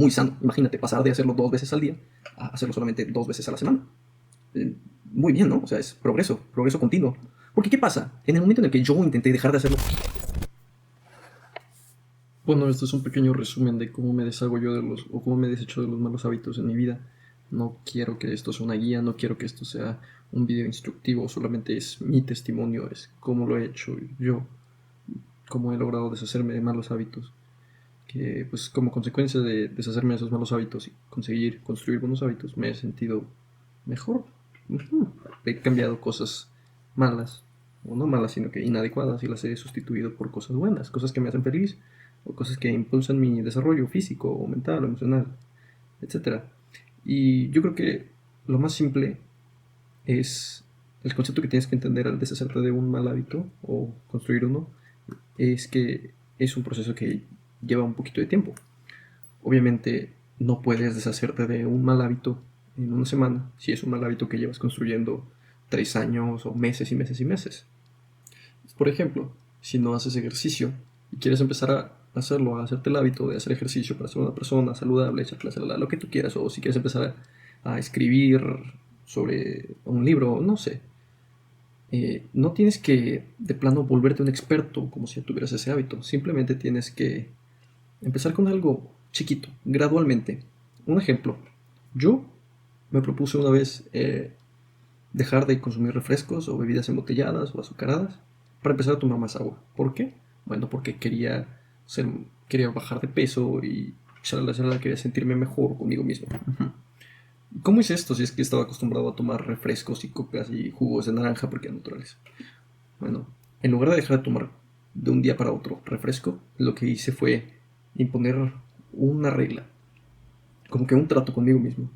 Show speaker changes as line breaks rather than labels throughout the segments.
muy sano. Imagínate pasar de hacerlo 2 veces al día a hacerlo solamente 2 veces a la semana. Muy bien, ¿no? O sea, es progreso, progreso continuo. Porque ¿qué pasa? En el momento en el que yo intenté dejar de hacerlo.
Bueno, esto es un pequeño resumen de cómo me deshago yo o cómo me desecho de los malos hábitos en mi vida. No quiero que esto sea una guía, no quiero que esto sea un video instructivo, solamente es mi testimonio, es cómo lo he hecho yo, cómo he logrado deshacerme de malos hábitos. Que pues como consecuencia de deshacerme de esos malos hábitos y conseguir construir buenos hábitos, me he sentido mejor. He cambiado cosas malas, o no malas, sino que inadecuadas, y las he sustituido por cosas buenas, cosas que me hacen feliz, o cosas que impulsan mi desarrollo físico, o mental, o emocional, etcétera. Y yo creo que lo más simple es el concepto que tienes que entender al deshacerte de un mal hábito o construir uno, es que es un proceso que lleva un poquito de tiempo. Obviamente no puedes deshacerte de un mal hábito en una semana si es un mal hábito que llevas construyendo 3 años o meses y meses y meses. Por ejemplo, si no haces ejercicio y quieres empezar a hacerlo, a hacerte el hábito de hacer ejercicio para ser una persona saludable, echar clase, lo que tú quieras, o si quieres empezar a escribir sobre un libro, no sé. No tienes que de plano volverte un experto como si tuvieras ese hábito, simplemente tienes que empezar con algo chiquito, gradualmente. Un ejemplo, yo me propuse una vez dejar de consumir refrescos o bebidas embotelladas o azucaradas para empezar a tomar más agua. ¿Por qué? Bueno, porque ser, quería bajar de peso y quería sentirme mejor conmigo mismo. ¿Cómo hice esto si es que estaba acostumbrado a tomar refrescos y cocas y jugos de naranja porque eran naturales? Bueno, en lugar de dejar de tomar de un día para otro refresco, lo que hice fue imponer una regla, como que un trato conmigo mismo.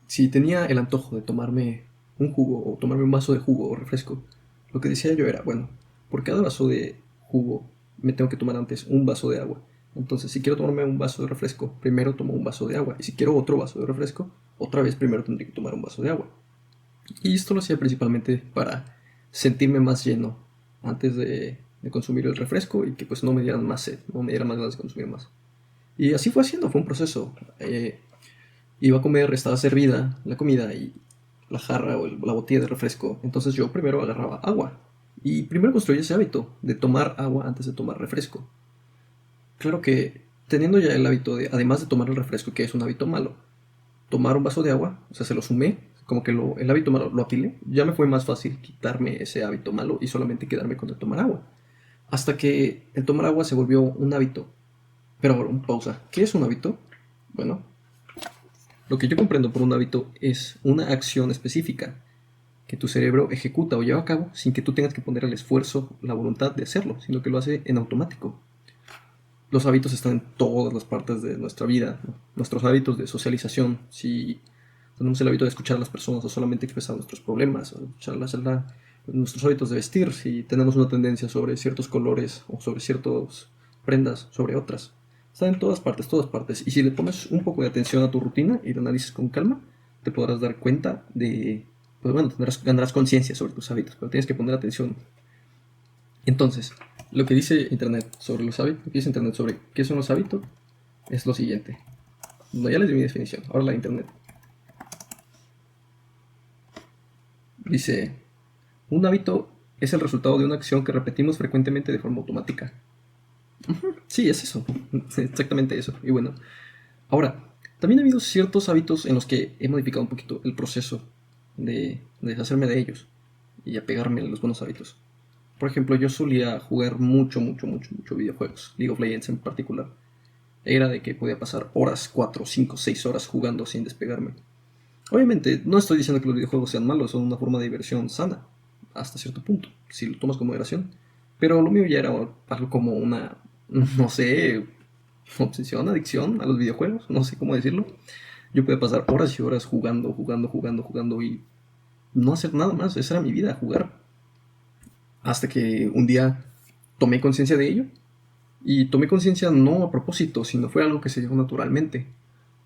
Si tenía el antojo de tomarme un jugo o tomarme un vaso de jugo o refresco, lo que decía yo era, bueno, por cada vaso de jugo me tengo que tomar antes un vaso de agua. Entonces, si quiero tomarme un vaso de refresco, primero tomo un vaso de agua. Y si quiero otro vaso de refresco, otra vez primero tendré que tomar un vaso de agua. Y esto lo hacía principalmente para sentirme más lleno antes de consumir el refresco y que pues no me dieran más sed, no me dieran más ganas de consumir más. Y así fue haciendo, fue un proceso. Iba a comer, estaba servida la comida y la jarra o la botella de refresco. Entonces yo primero agarraba agua. Y primero construí ese hábito de tomar agua antes de tomar refresco. Claro que teniendo ya el hábito de, además de tomar el refresco, que es un hábito malo, tomar un vaso de agua, o sea, se lo sumé, como que el hábito malo lo apilé, ya me fue más fácil quitarme ese hábito malo y solamente quedarme con el tomar agua. Hasta que el tomar agua se volvió un hábito. Pero ahora, un pausa. ¿Qué es un hábito? Bueno, lo que yo comprendo por un hábito es una acción específica que tu cerebro ejecuta o lleva a cabo sin que tú tengas que poner el esfuerzo, la voluntad de hacerlo, sino que lo hace en automático. Los hábitos están en todas las partes de nuestra vida, ¿no? Nuestros hábitos de socialización, si tenemos el hábito de escuchar a las personas o solamente expresar nuestros problemas, o nuestros hábitos de vestir, si tenemos una tendencia sobre ciertos colores o sobre ciertas prendas sobre otras. Están en todas partes, todas partes. Y si le pones un poco de atención a tu rutina y lo analizas con calma, te podrás dar cuenta de, pues bueno, ganarás conciencia sobre tus hábitos, pero tienes que poner atención. Entonces, lo que dice Internet sobre los hábitos, lo que dice Internet sobre qué son los hábitos, es lo siguiente. No, ya les di mi definición, ahora la de Internet. Dice, un hábito es el resultado de una acción que repetimos frecuentemente de forma automática. Sí, es eso, exactamente eso. Y bueno, ahora, también ha habido ciertos hábitos en los que he modificado un poquito el proceso de deshacerme de ellos y apegarme a los buenos hábitos. Por ejemplo, yo solía jugar mucho videojuegos, League of Legends en particular. Era de que podía pasar horas, 4, 5, 6 horas jugando sin despegarme. Obviamente, no estoy diciendo que los videojuegos sean malos, son una forma de diversión sana, hasta cierto punto, si lo tomas con moderación. Pero lo mío ya era algo como una, no sé, obsesión, adicción a los videojuegos, no sé cómo decirlo. Yo podía pasar horas y horas jugando y no hacer nada más, esa era mi vida, jugar. Hasta que un día tomé conciencia de ello. Y tomé conciencia no a propósito, sino fue algo que se dio naturalmente.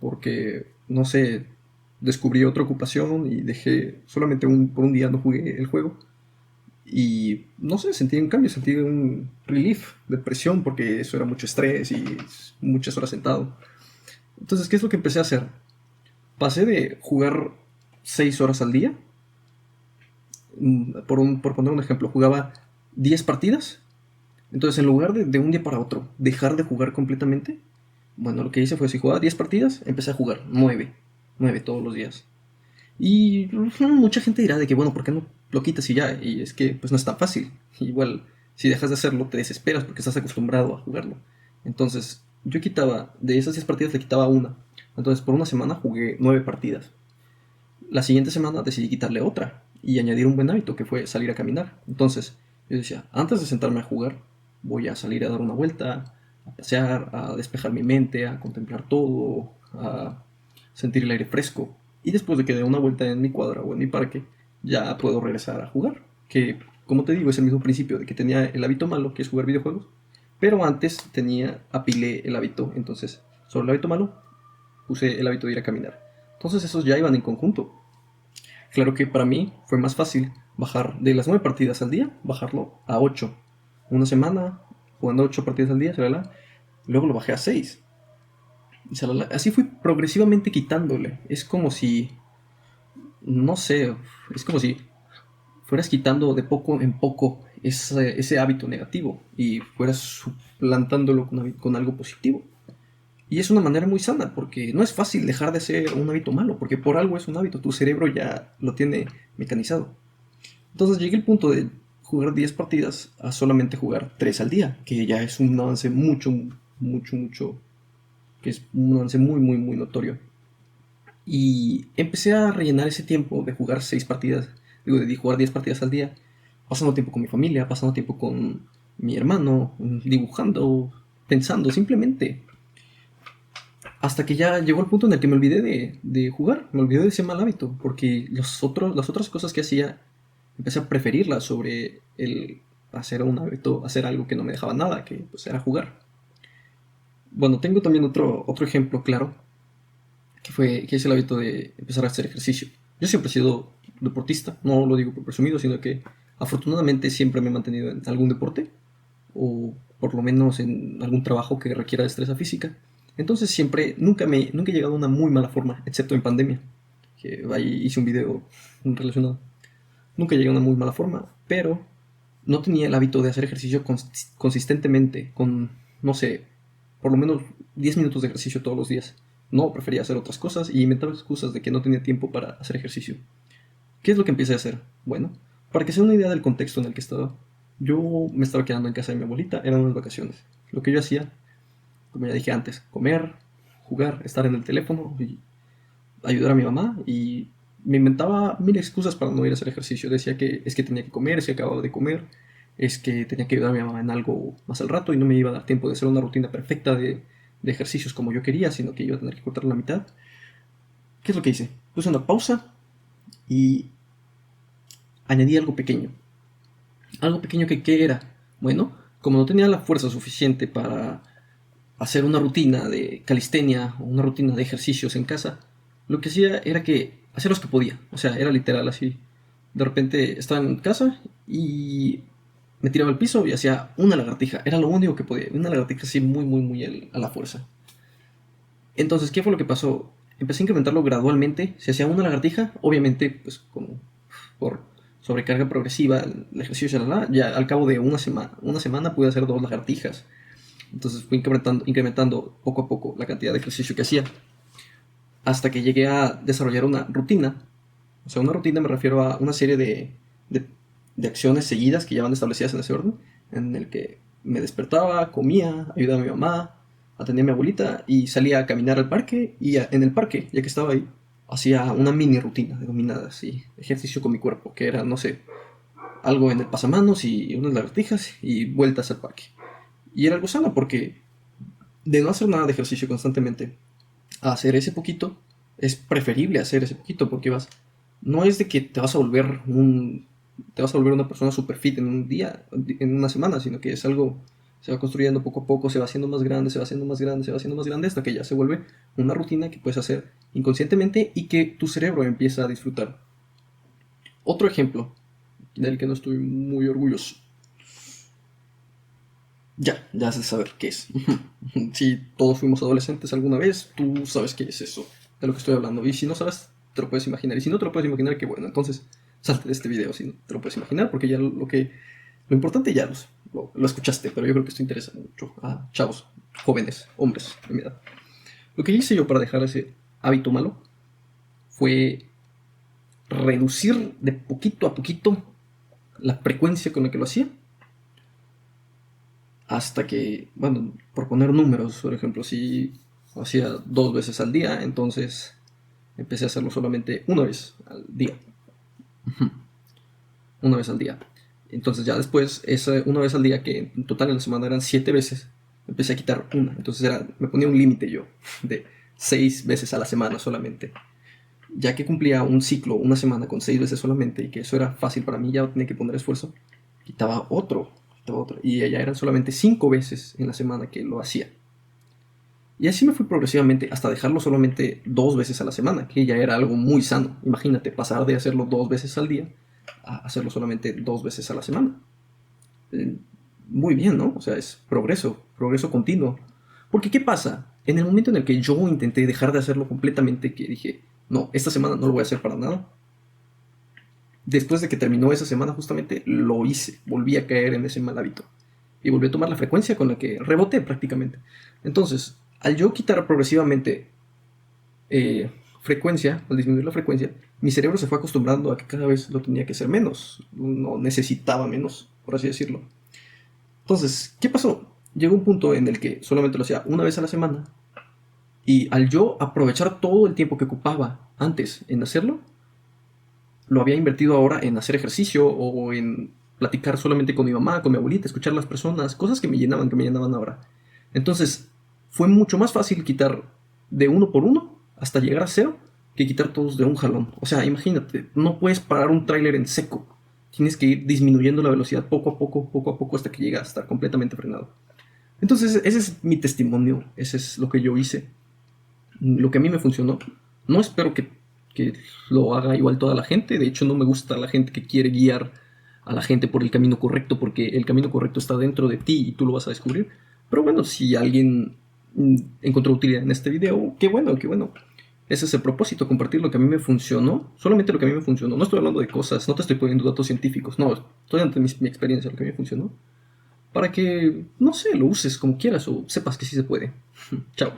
Porque, no sé, descubrí otra ocupación y dejé, solamente por un día no jugué el juego.
Y no sé, sentí un cambio, sentí un relief, depresión, porque eso era mucho estrés y muchas horas sentado. Entonces, ¿qué es lo que empecé a hacer? Pasé de jugar 6 horas al día, por poner un ejemplo, jugaba 10 partidas. Entonces, en lugar de un día para otro dejar de jugar completamente, bueno, lo que hice fue, si jugaba 10 partidas, empecé a jugar 9 9 todos los días. Y mucha gente dirá de que, bueno, ¿por qué no lo quitas y ya? Y es que, pues no es tan fácil. Igual, si dejas de hacerlo, te desesperas porque estás acostumbrado a jugarlo. Entonces, yo quitaba, de esas 10 partidas le quitaba una. Entonces, por una semana jugué 9 partidas. La siguiente semana decidí quitarle otra y añadir un buen hábito que fue salir a caminar. Entonces, yo decía, antes de sentarme a jugar, voy a salir a dar una vuelta, a pasear, a despejar mi mente, a contemplar todo, a sentir el aire fresco. Y después de que dé una vuelta en mi cuadra o en mi parque, ya puedo regresar a jugar. Que, como te digo, es el mismo principio de que tenía el hábito malo, que es jugar videojuegos. Pero antes apilé el hábito. Entonces, sobre el hábito malo, puse el hábito de ir a caminar. Entonces, esos ya iban en conjunto. Claro que para mí fue más fácil bajar de las 9 partidas al día, bajarlo a 8. Una semana jugando 8 partidas al día, ¿sabes? Luego lo bajé a 6. Así fui progresivamente quitándole. Es como si, no sé, es como si fueras quitando de poco en poco ese hábito negativo y fueras suplantándolo con algo positivo. Y es una manera muy sana, porque no es fácil dejar de hacer un hábito malo, porque por algo es un hábito, tu cerebro ya lo tiene mecanizado. Entonces llegué al punto de jugar 10 partidas a solamente jugar 3 al día, que ya es un avance mucho, que es un avance muy notorio. Y empecé a rellenar ese tiempo de jugar 6 partidas, digo, de jugar 10 partidas al día, pasando tiempo con mi familia, pasando tiempo con mi hermano, dibujando, pensando, simplemente. Hasta que ya llegó el punto en el que me olvidé de jugar, me olvidé de ese mal hábito, porque las otras cosas que hacía, empecé a preferirlas sobre el hacer un hábito, hacer algo que no me dejaba nada, que pues era jugar. Bueno, tengo también otro ejemplo claro, que es el hábito de empezar a hacer ejercicio. Yo siempre he sido deportista, no lo digo por presumido, sino que afortunadamente siempre me he mantenido en algún deporte, o por lo menos en algún trabajo que requiera destreza física. Entonces nunca he llegado a una muy mala forma, excepto en pandemia, que ahí hice un video relacionado. Nunca llegué a una muy mala forma, pero no tenía el hábito de hacer ejercicio consistentemente, con, no sé, por lo menos 10 minutos de ejercicio todos los días. No, prefería hacer otras cosas y inventaba excusas de que no tenía tiempo para hacer ejercicio. ¿Qué es lo que empecé a hacer? Bueno, para que sea una idea del contexto en el que estaba, yo me estaba quedando en casa de mi abuelita, eran unas vacaciones. Lo que yo hacía, como ya dije antes, comer, jugar, estar en el teléfono y ayudar a mi mamá, y me inventaba mil excusas para no ir a hacer ejercicio. Decía que es que tenía que comer, es que acababa de comer, es que tenía que ayudar a mi mamá en algo más al rato y no me iba a dar tiempo de hacer una rutina perfecta de ejercicios como yo quería, sino que iba a tener que cortar la mitad. ¿Qué es lo que hice? Puse una pausa y añadí algo pequeño. Algo pequeño que, ¿qué era? Bueno, como no tenía la fuerza suficiente para hacer una rutina de calistenia o una rutina de ejercicios en casa, lo que hacía era que hacía los que podía. O sea, era literal así. De repente estaba en casa y me tiraba al piso y hacía una lagartija. Era lo único que podía. Una lagartija así muy a la fuerza. Entonces, ¿qué fue lo que pasó? Empecé a incrementarlo gradualmente. Se hacía una lagartija, obviamente, pues como por sobrecarga progresiva, el ejercicio, ya al cabo de una semana pude hacer 2 lagartijas. Entonces fui incrementando poco a poco la cantidad de ejercicio que hacía, hasta que llegué a desarrollar una rutina. O sea, una rutina me refiero a una serie de acciones seguidas que ya van establecidas en ese orden, en el que me despertaba, comía, ayudaba a mi mamá, atendía a mi abuelita y salía a caminar al parque, y en el parque, ya que estaba ahí, hacía una mini rutina denominada así, ejercicio con mi cuerpo, que era, no sé, algo en el pasamanos y unas lagartijas y vueltas al parque. Y era algo sano, porque de no hacer nada de ejercicio constantemente a hacer ese poquito, es preferible hacer ese poquito, porque no es de que te vas a volver una persona super fit en un día, en una semana, sino que es algo, se va construyendo poco a poco, se va haciendo más grande, se va haciendo más grande, se va haciendo más grande, hasta que ya se vuelve una rutina que puedes hacer inconscientemente y que tu cerebro empieza a disfrutar. Otro ejemplo,
del que no estoy muy orgulloso.
Ya has de saber qué es. Si todos fuimos adolescentes alguna vez, tú sabes qué es eso de lo que estoy hablando. Y si no sabes, te lo puedes imaginar. Y si no te lo puedes imaginar, qué bueno. Entonces, salte de este video si no te lo puedes imaginar, porque ya lo importante ya lo escuchaste, pero yo creo que esto interesa mucho a chavos, jóvenes, hombres de mi edad. Lo que hice yo para dejar ese hábito malo fue reducir de poquito a poquito la frecuencia con la que lo hacía. Hasta que, bueno, por poner números, por ejemplo, si lo hacía 2 veces al día, entonces empecé a hacerlo solamente una vez al día. Una vez al día. Entonces ya después, esa una vez al día, que en total en la semana eran 7 veces, empecé a quitar una. Entonces me ponía un límite yo de 6 veces a la semana solamente. Ya que cumplía un ciclo, una semana con 6 veces solamente, y que eso era fácil para mí, ya no tenía que poner esfuerzo, quitaba otro. Y ya eran solamente 5 veces en la semana que lo hacía. Y así me fui progresivamente hasta dejarlo solamente 2 veces a la semana, que ya era algo muy sano. Imagínate, pasar de hacerlo 2 veces al día a hacerlo solamente 2 veces a la semana. Muy bien, ¿no? O sea, es progreso continuo. Porque ¿qué pasa? En el momento en el que yo intenté dejar de hacerlo completamente, que dije, no, esta semana no lo voy a hacer para nada. Después de que terminó esa semana justamente, lo hice. Volví a caer en ese mal hábito. Y volví a tomar la frecuencia con la que reboté prácticamente. Entonces, al yo quitar progresivamente frecuencia, al disminuir la frecuencia, mi cerebro se fue acostumbrando a que cada vez lo tenía que hacer menos. No necesitaba menos, por así decirlo. Entonces, ¿qué pasó? Llegó un punto en el que solamente lo hacía una vez a la semana. Y al yo aprovechar todo el tiempo que ocupaba antes en hacerlo, lo había invertido ahora en hacer ejercicio o en platicar solamente con mi mamá, con mi abuelita, escuchar a las personas, cosas que me llenaban ahora. Entonces, fue mucho más fácil quitar de uno por uno hasta llegar a cero que quitar todos de un jalón. O sea, imagínate, no puedes parar un tráiler en seco. Tienes que ir disminuyendo la velocidad poco a poco, hasta que llega a estar completamente frenado. Entonces, ese es mi testimonio, ese es lo que yo hice, lo que a mí me funcionó. No espero que lo haga igual toda la gente. De hecho, no me gusta la gente que quiere guiar a la gente por el camino correcto, porque el camino correcto está dentro de ti y tú lo vas a descubrir. Pero bueno, si alguien encontró utilidad en este video, qué bueno, qué bueno. Ese es el propósito, compartir lo que a mí me funcionó, solamente lo que a mí me funcionó. No estoy hablando de cosas, no te estoy poniendo datos científicos, no, estoy ante mi experiencia, lo que a mí me funcionó, para que, no sé, lo uses como quieras o sepas que sí se puede. Chao.